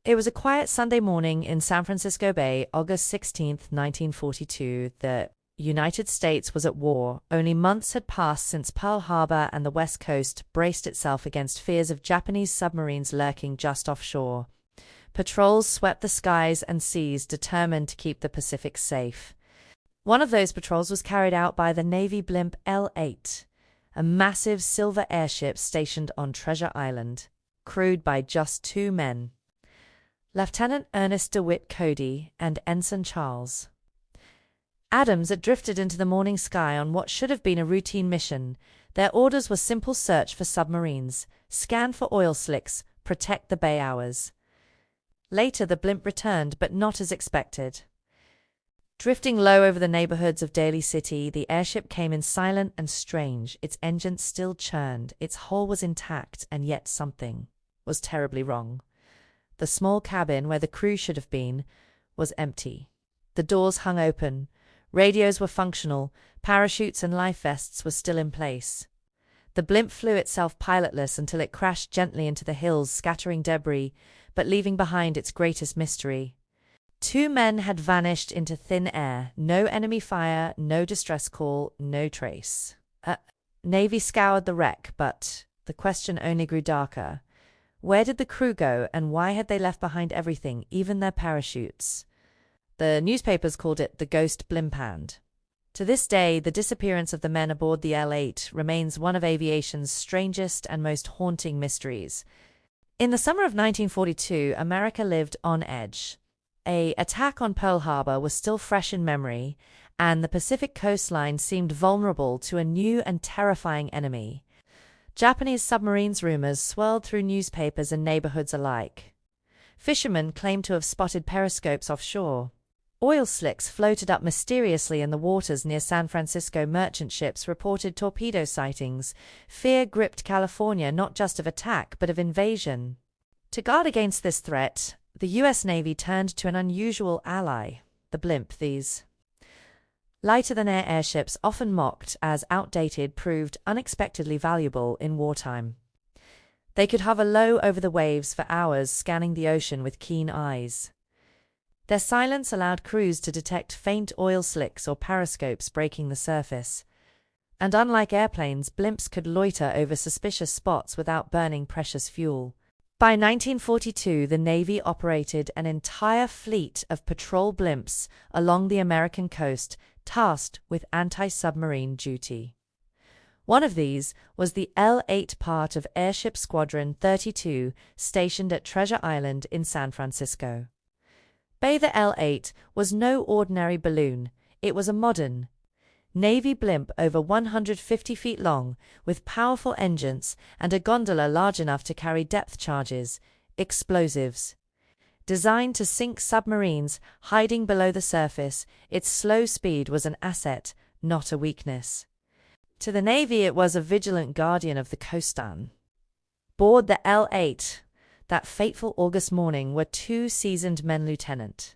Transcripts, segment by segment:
It was a quiet Sunday morning in San Francisco Bay, August 16, 1942. The United States was at war. Only months had passed since Pearl Harbor, and the West Coast braced itself against fears of Japanese submarines lurking just offshore. Patrols swept the skies and seas, determined to keep the Pacific safe. One of those patrols was carried out by the Navy blimp L-8, a massive silver airship stationed on Treasure Island, crewed by just two men. Lieutenant Ernest Dewitt Cody and Ensign Charles Adams had drifted into the morning sky on what should have been a routine mission. Their orders were simple: search for submarines, scan for oil slicks, protect the bay hours. Later the blimp returned, but not as expected. Drifting low over the neighborhoods of Daly City, the airship came in silent and strange. Its engines still churned, its hull was intact, and yet something was terribly wrong. The small cabin, where the crew should have been, was empty. The doors hung open, radios were functional, parachutes and life vests were still in place. The blimp flew itself pilotless until it crashed gently into the hills, scattering debris, but leaving behind its greatest mystery. Two men had vanished into thin air. No enemy fire, no distress call, no trace. Navy scoured the wreck, but the question only grew darker. Where did the crew go, and why had they left behind everything, even their parachutes? The newspapers called it the Ghost Blimp. To this day, the disappearance of the men aboard the L-8 remains one of aviation's strangest and most haunting mysteries. In the summer of 1942, America lived on edge. An attack on Pearl Harbor was still fresh in memory, and the Pacific coastline seemed vulnerable to a new and terrifying enemy. Japanese submarines rumors swirled through newspapers and neighborhoods alike. Fishermen claimed to have spotted periscopes offshore. Oil slicks floated up mysteriously in the waters near San Francisco. Merchant ships reported torpedo sightings. Fear gripped California, not just of attack, but of invasion. To guard against this threat, the U.S. Navy turned to an unusual ally, the blimp. These lighter-than-air airships, often mocked as outdated, proved unexpectedly valuable in wartime. They could hover low over the waves for hours, scanning the ocean with keen eyes. Their silence allowed crews to detect faint oil slicks or periscopes breaking the surface. And unlike airplanes, blimps could loiter over suspicious spots without burning precious fuel. By 1942, the Navy operated an entire fleet of patrol blimps along the American coast, tasked with anti-submarine duty. One of these was the L-8, part of Airship Squadron 32, stationed at Treasure Island in San Francisco Bay. The L-8 was no ordinary balloon. It was a modern Navy blimp over 150 feet long, with powerful engines and a gondola large enough to carry depth charges, explosives. Designed to sink submarines hiding below the surface, its slow speed was an asset, not a weakness. To the Navy, it was a vigilant guardian of the coastline. Aboard the L-8, that fateful August morning, were two seasoned men. Lieutenant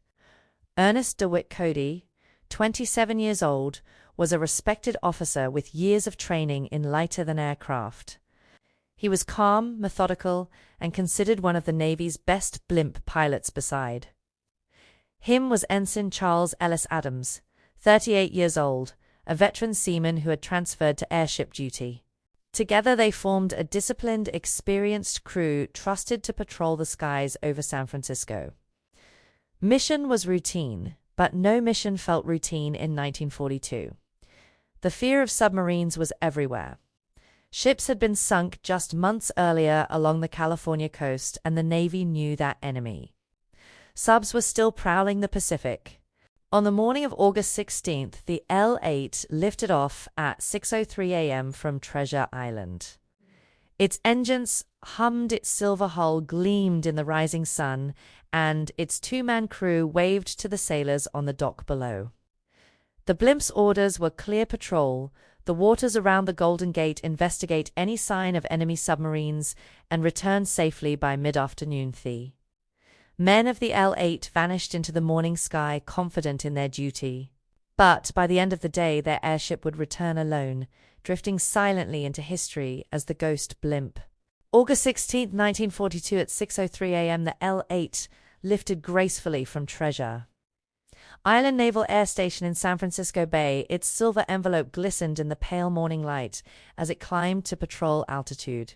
Ernest Dewitt Cody, 27 years old, was a respected officer with years of training in lighter-than-air craft. He was calm, methodical, and considered one of the Navy's best blimp pilots. Beside him was Ensign Charles Ellis Adams, 38 years old, a veteran seaman who had transferred to airship duty. Together they formed a disciplined, experienced crew trusted to patrol the skies over San Francisco. Mission was routine, but no mission felt routine in 1942. The fear of submarines was everywhere. Ships had been sunk just months earlier along the California coast, and the Navy knew that enemy. Subs were still prowling the Pacific. On the morning of August 16th, the L-8 lifted off at 6:03 a.m. from Treasure Island. Its engines hummed, its silver hull gleamed in the rising sun, and its two-man crew waved to the sailors on the dock below. The blimp's orders were clear: patrol the waters around the Golden Gate, investigate any sign of enemy submarines, and return safely by mid-afternoon. The men of the L-8 vanished into the morning sky, confident in their duty. But by the end of the day, their airship would return alone, drifting silently into history as the Ghost Blimp. August 16, 1942 at 6:03 a.m. the L-8 lifted gracefully from Treasure Island Naval Air Station in San Francisco Bay. Its silver envelope glistened in the pale morning light as it climbed to patrol altitude.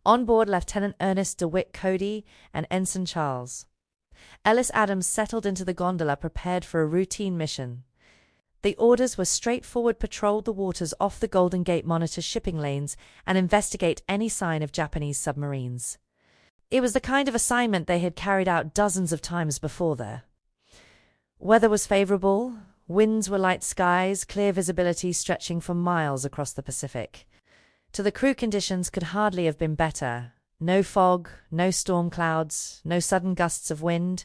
On board Lieutenant Ernest, Dewitt, Cody, and Ensign Charles. Ellis Adams settled into the gondola prepared for a routine mission. The orders were straightforward: patrol the waters off the Golden Gate, monitor shipping lanes, and investigate any sign of Japanese submarines. It was the kind of assignment they had carried out dozens of times before there. Weather was favorable, winds were light skies, clear visibility stretching for miles across the Pacific. To the crew, conditions could hardly have been better. No fog, no storm clouds, no sudden gusts of wind,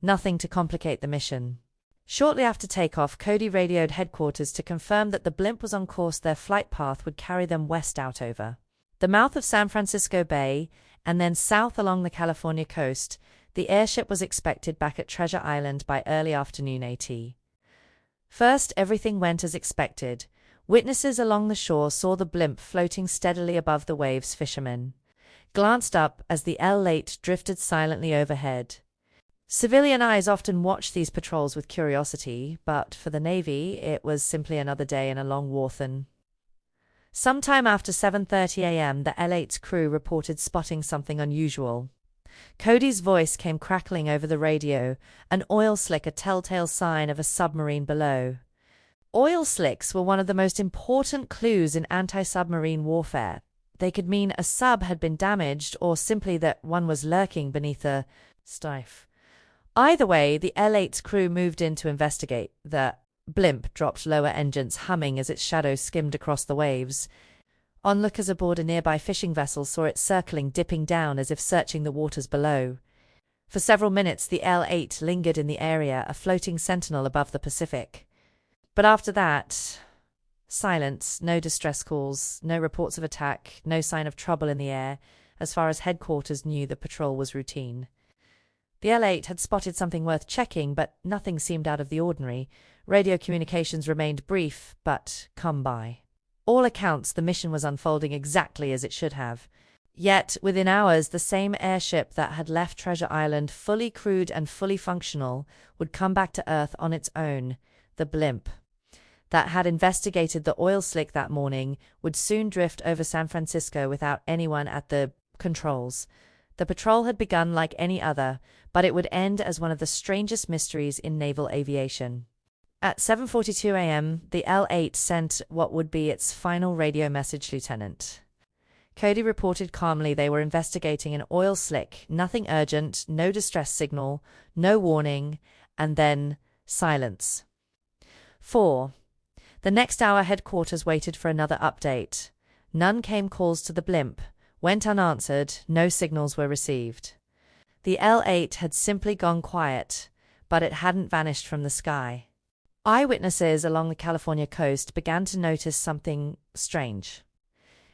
nothing to complicate the mission. Shortly after takeoff, Cody radioed headquarters to confirm that the blimp was on course. Their flight path would carry them west out over the mouth of San Francisco Bay and then south along the California coast. The airship was expected back at Treasure Island by early afternoon AT. First, everything went as expected. Witnesses along the shore saw the blimp floating steadily above the waves. Fishermen glanced up as the L-8 drifted silently overhead. Civilian eyes often watched these patrols with curiosity, but for the Navy, it was simply another day in a long wartime. Sometime after 7:30 a.m., the L-8's crew reported spotting something unusual. Cody's voice came crackling over the radio, an oil slick, a telltale sign of a submarine below. Oil slicks were one of the most important clues in anti-submarine warfare. They could mean a sub had been damaged or simply that one was lurking beneath a skiff. Either way, the L-8's crew moved in to investigate. The blimp dropped lower engines, humming as its shadow skimmed across the waves. Onlookers aboard a nearby fishing vessel saw it circling, dipping down as if searching the waters below. For several minutes, the L-8 lingered in the area, a floating sentinel above the Pacific. But after that, silence, no distress calls, no reports of attack, no sign of trouble in the air. As far as headquarters knew, the patrol was routine. The L-8 had spotted something worth checking, but nothing seemed out of the ordinary. Radio communications remained brief, but come by all accounts, the mission was unfolding exactly as it should have. Yet, within hours, the same airship that had left Treasure Island fully crewed and fully functional would come back to Earth on its own. The blimp that had investigated the oil slick that morning would soon drift over San Francisco without anyone at the controls. The patrol had begun like any other, but it would end as one of the strangest mysteries in naval aviation. At 7:42 a.m., the L-8 sent what would be its final radio message. Lieutenant Cody reported calmly they were investigating an oil slick, nothing urgent, no distress signal, no warning, and then silence. 4. The next hour, headquarters waited for another update. None came. Calls to the blimp went unanswered, no signals were received. The L-8 had simply gone quiet, but it hadn't vanished from the sky. Eyewitnesses along the California coast began to notice something strange.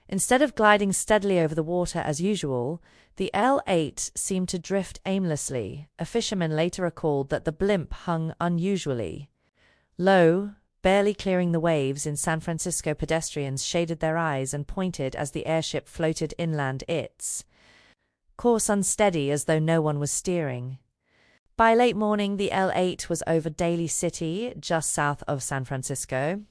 Instead of gliding steadily over the water as usual, the L-8 seemed to drift aimlessly. A fisherman later recalled that the blimp hung unusually low, barely clearing the waves. In San Francisco, pedestrians shaded their eyes and pointed as the airship floated inland, its course unsteady as though no one was steering. By late morning, the L-8 was over Daly City, just south of San Francisco.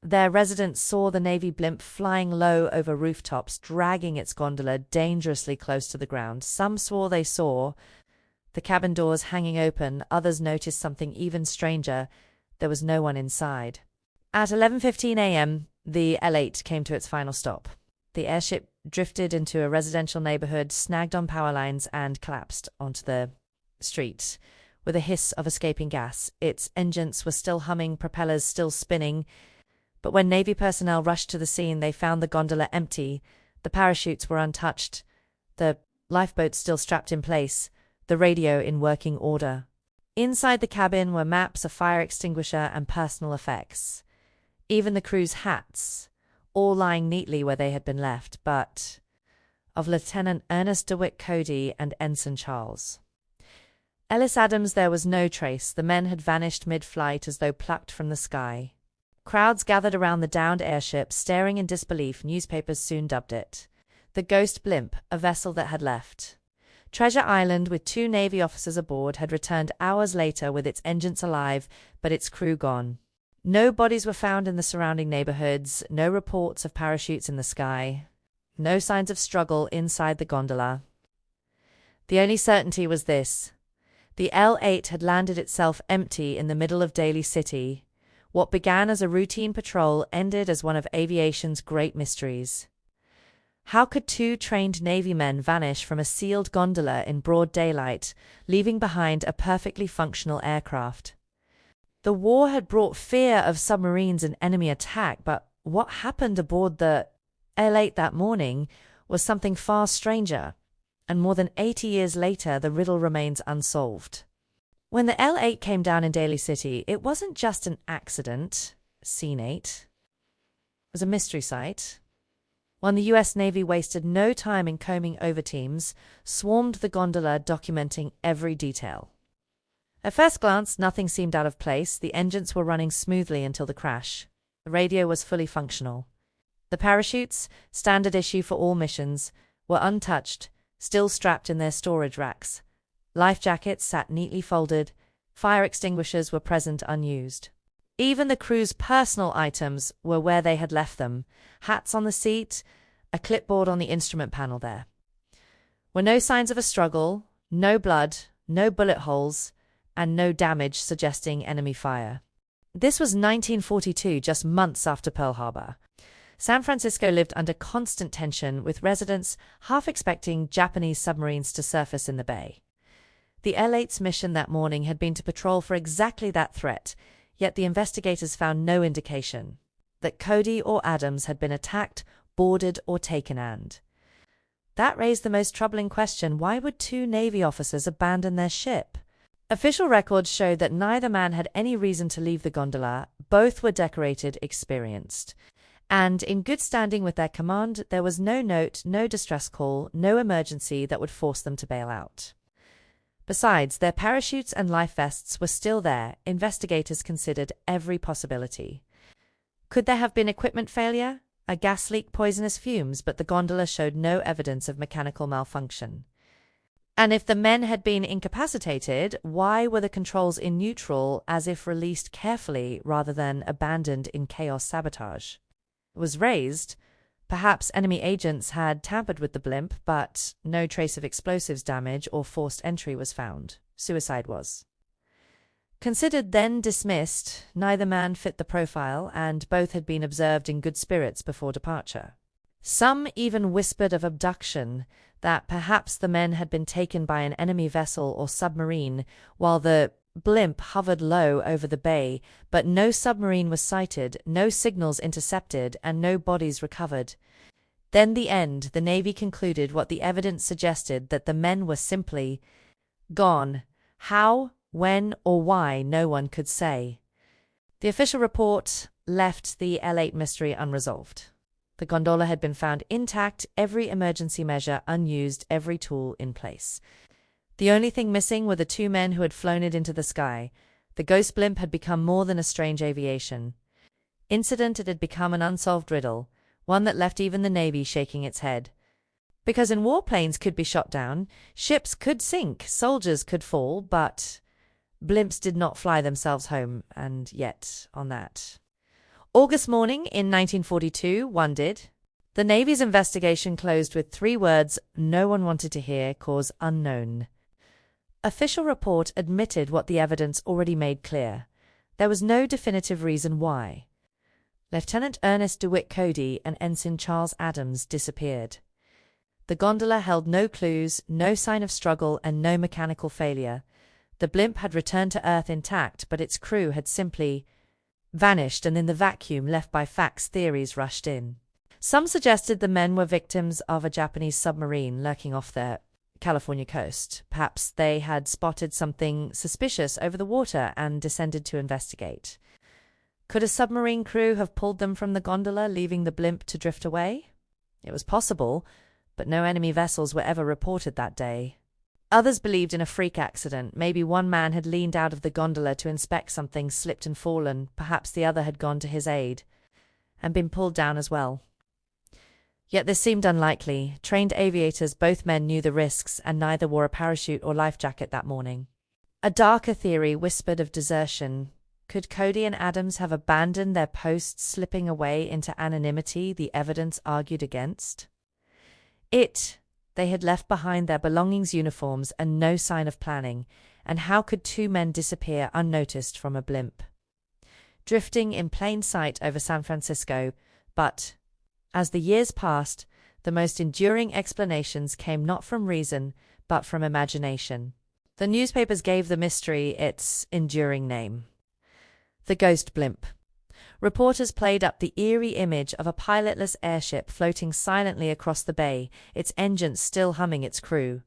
Their residents saw the Navy blimp flying low over rooftops, dragging its gondola dangerously close to the ground. Some swore they saw the cabin doors hanging open. Others noticed something even stranger: there was no one inside. At 11:15 a.m., the L-8 came to its final stop. The airship drifted into a residential neighborhood, snagged on power lines, and collapsed onto the street with a hiss of escaping gas. Its engines were still humming, propellers still spinning, but when Navy personnel rushed to the scene, they found the gondola empty. The parachutes were untouched, the lifeboat still strapped in place, the radio in working order. Inside the cabin were maps, a fire extinguisher, and personal effects. Even the crew's hats, all lying neatly where they had been left, but of Lieutenant Ernest, Dewitt, Cody, and Ensign Charles. Ellis Adams there was no trace. The men had vanished mid-flight as though plucked from the sky. Crowds gathered around the downed airship, staring in disbelief. Newspapers soon dubbed it the Ghost Blimp, a vessel that had left. Treasure Island, with 2 Navy officers aboard, had returned hours later with its engines alive, but its crew gone. No bodies were found in the surrounding neighborhoods, no reports of parachutes in the sky, no signs of struggle inside the gondola. The only certainty was this: the L-8 had landed itself empty in the middle of Daly City. What began as a routine patrol ended as one of aviation's great mysteries. How could 2 trained Navy men vanish from a sealed gondola in broad daylight, leaving behind a perfectly functional aircraft? The war had brought fear of submarines and enemy attack, but what happened aboard the L-8 that morning was something far stranger, and more than 80 years later the riddle remains unsolved. When the L-8 came down in Daly City, it wasn't just an accident. Scene 8. It was a mystery site. When the US Navy wasted no time in combing over teams, swarmed the gondola documenting every detail. At first glance, nothing seemed out of place. The engines were running smoothly until the crash. The radio was fully functional. The parachutes, standard issue for all missions, were untouched, still strapped in their storage racks. Life jackets sat neatly folded. Fire extinguishers were present unused. Even the crew's personal items were where they had left them: hats on the seat, a clipboard on the instrument panel. There were no signs of a struggle, no blood, no bullet holes, and no damage suggesting enemy fire. This was 1942, just months after Pearl Harbor. San Francisco lived under constant tension, with residents half expecting Japanese submarines to surface in the bay. The L-8's mission that morning had been to patrol for exactly that threat, yet the investigators found no indication that Cody or Adams had been attacked, boarded, or taken. And that raised the most troubling question: why would 2 Navy officers abandon their ship? Official records showed that neither man had any reason to leave the gondola. Both were decorated, experienced, and in good standing with their command. There was no note, no distress call, no emergency that would force them to bail out. Besides, their parachutes and life vests were still there. Investigators considered every possibility. Could there have been equipment failure? A gas leak, poisonous fumes? But the gondola showed no evidence of mechanical malfunction. And if the men had been incapacitated, why were the controls in neutral, as if released carefully rather than abandoned in chaos sabotage? It was raised. Perhaps enemy agents had tampered with the blimp, but no trace of explosives damage or forced entry was found. Suicide was considered, then dismissed. Neither man fit the profile, and both had been observed in good spirits before departure. Some even whispered of abduction, that perhaps the men had been taken by an enemy vessel or submarine while the blimp hovered low over the bay, but no submarine was sighted, no signals intercepted, and no bodies recovered. Then the end. The Navy concluded what the evidence suggested, that the men were simply gone. How, when, or why, no one could say. The official report left the L-8 mystery unresolved. The gondola had been found intact, every emergency measure unused, every tool in place. The only thing missing were the 2 men who had flown it into the sky. The Ghost Blimp had become more than a strange aviation incident. It had become an unsolved riddle, one that left even the Navy shaking its head. Because in war, planes could be shot down, ships could sink, soldiers could fall, but blimps did not fly themselves home. And yet, on that August morning in 1942, one did. The Navy's investigation closed with 3 words no one wanted to hear: cause unknown. Official report admitted what the evidence already made clear. There was no definitive reason why. Lieutenant Ernest Dewitt Cody and Ensign Charles Adams disappeared. The gondola held no clues, no sign of struggle, and no mechanical failure. The blimp had returned to Earth intact, but its crew had simply vanished, and in the vacuum left by facts, theories rushed in. Some suggested the men were victims of a Japanese submarine lurking off the California coast. Perhaps they had spotted something suspicious over the water and descended to investigate. Could a submarine crew have pulled them from the gondola, leaving the blimp to drift away? It was possible, but no enemy vessels were ever reported that day. Others believed in a freak accident. Maybe one man had leaned out of the gondola to inspect something, slipped and fallen. Perhaps the other had gone to his aid and been pulled down as well. Yet this seemed unlikely. Trained aviators, both men knew the risks, and neither wore a parachute or life jacket that morning. A darker theory whispered of desertion. Could Cody and Adams have abandoned their posts, slipping away into anonymity the evidence argued against? They had left behind their belongings, uniforms, and no sign of planning, and how could two men disappear unnoticed from a blimp? Drifting in plain sight over San Francisco, but as the years passed, the most enduring explanations came not from reason, but from imagination. The newspapers gave the mystery its enduring name: the Ghost Blimp. Reporters played up the eerie image of a pilotless airship floating silently across the bay, its engines still humming its crew.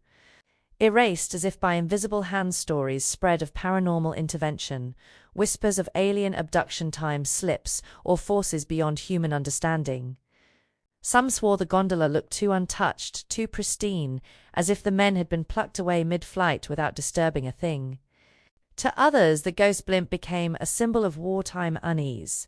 Erased as if by invisible hands, stories spread of paranormal intervention, whispers of alien abduction, time slips, or forces beyond human understanding. Some swore the gondola looked too untouched, too pristine, as if the men had been plucked away mid-flight without disturbing a thing. To others, the Ghost Blimp became a symbol of wartime unease,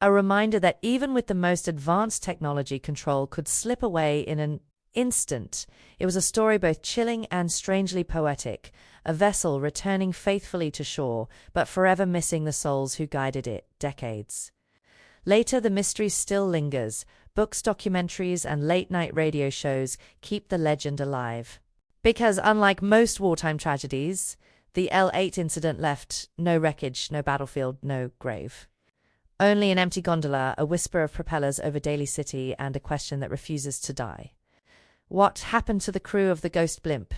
a reminder that even with the most advanced technology, control could slip away in an instant. It was a story both chilling and strangely poetic, a vessel returning faithfully to shore, but forever missing the souls who guided it decades. Later, the mystery still lingers. Books, documentaries, and late-night radio shows keep the legend alive. Because unlike most wartime tragedies, the L8 incident left no wreckage, no battlefield, no grave. Only an empty gondola, a whisper of propellers over Daly City, and a question that refuses to die. What happened to the crew of the Ghost Blimp?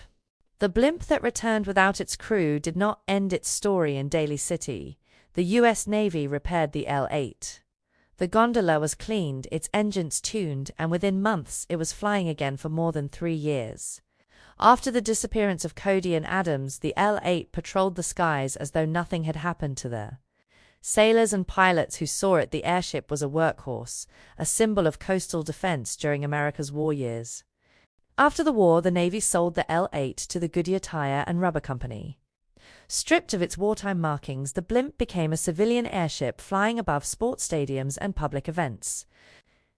The blimp that returned without its crew did not end its story in Daly City. The U.S. Navy repaired the L8. The gondola was cleaned, its engines tuned, and within months it was flying again for more than 3 years. After the disappearance of Cody and Adams, the L8 patrolled the skies as though nothing had happened to the sailors and pilots who saw it. The airship was a workhorse, a symbol of coastal defense during America's war years. After the war, the Navy sold the L8 to the Goodyear Tire and Rubber Company. Stripped of its wartime markings, the blimp became a civilian airship flying above sports stadiums and public events.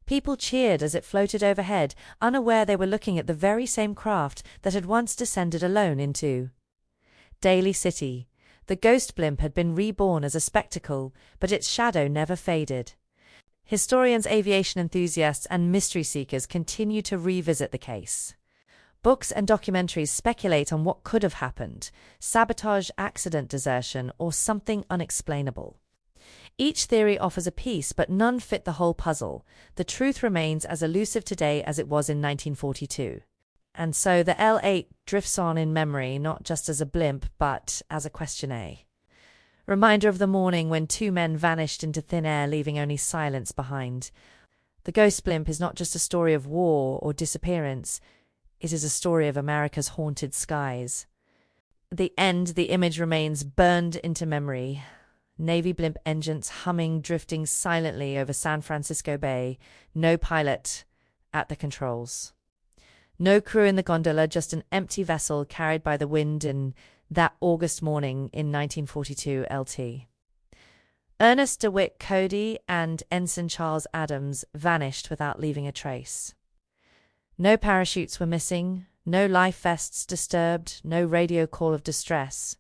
People cheered as it floated overhead, unaware they were looking at the very same craft that had once descended alone into Daly City. The Ghost Blimp had been reborn as a spectacle, but its shadow never faded. Historians, aviation enthusiasts, and mystery seekers continue to revisit the case. Books and documentaries speculate on what could have happened: sabotage, accident, desertion, or something unexplainable. Each theory offers a piece, but none fit the whole puzzle. The truth remains as elusive today as it was in 1942. And so the L8 drifts on in memory, not just as a blimp, but as a question. Reminder of the morning when two men vanished into thin air, leaving only silence behind. The Ghost Blimp is not just a story of war or disappearance. It is a story of America's haunted skies. At the end, the image remains burned into memory. Navy blimp engines humming, drifting silently over San Francisco Bay. No pilot at the controls. No crew in the gondola, just an empty vessel carried by the wind in that August morning in 1942 LT. Ernest, Dewitt, Cody, and Ensign Charles Adams vanished without leaving a trace. No parachutes were missing, no life vests disturbed, no radio call of distress.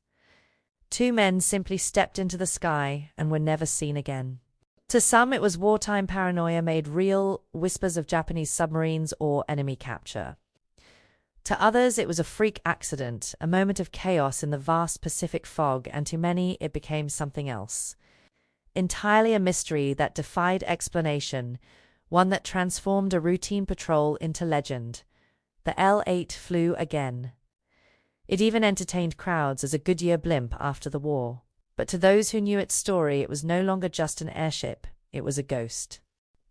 Two men simply stepped into the sky and were never seen again. To some, it was wartime paranoia made real, whispers of Japanese submarines or enemy capture. To others, it was a freak accident, a moment of chaos in the vast Pacific fog, and to many, it became something else. Entirely a mystery that defied explanation, one that transformed a routine patrol into legend. The L8 flew again. It even entertained crowds as a Goodyear blimp after the war. But to those who knew its story, it was no longer just an airship, it was a ghost.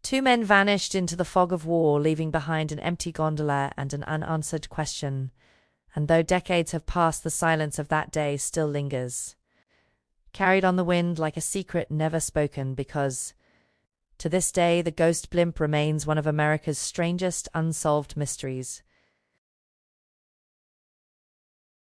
Two men vanished into the fog of war, leaving behind an empty gondola and an unanswered question. And though decades have passed, the silence of that day still lingers, carried on the wind like a secret never spoken, because to this day the Ghost Blimp remains one of America's strangest unsolved mysteries.